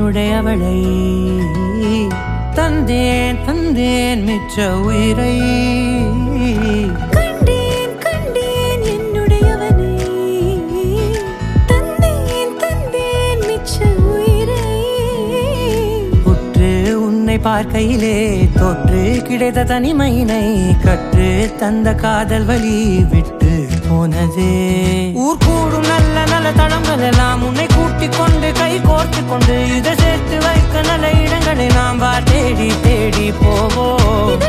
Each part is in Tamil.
என்னுடையவளை தந்தேன் தந்தேன் மிச்ச உயிரை கண்டேன் கண்டேன் என்னுடையவனை தந்தேன் தந்தேன் மிச்ச உயிரை உற்று உன்னை பார்க்கையிலே தொற்று கிடைத்த தனிமையினை கற்று தந்த காதல் வழி விட்டு போனதே ஊர் கூடும் நல்ல நல்ல தளங்கள் எல்லாம் உன்னை கூட்டிக் கொண்டு கை கோர்த்து கொண்டு இதை சேர்த்து வைக்க நல்ல இடங்களை நாம் வா தேடி தேடி போவோம்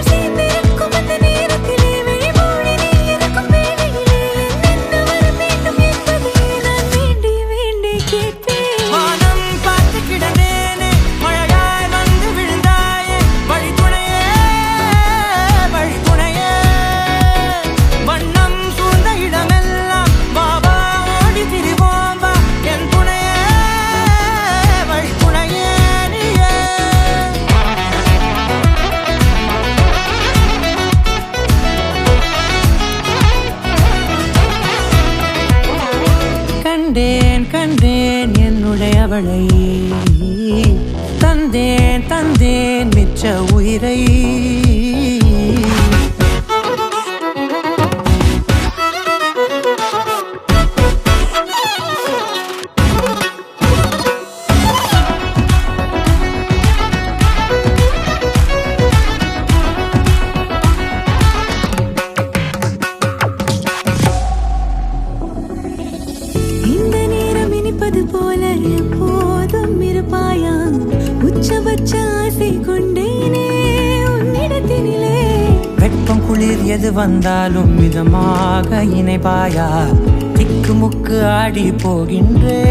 கண்டேன் கண்டேன் என்னுடையவளை தந்தேன் தந்தேன் மிச்ச உயிரை போல எப்போதும் இருப்பாயா உச்சபட்ச ஆசை கொண்டேனே உன்னிடத்தினிலே வெப்பம் குளிர் எது வந்தாலும் மிதமாக இணைப்பாயா திக்கு முக்கு ஆடி போகின்றே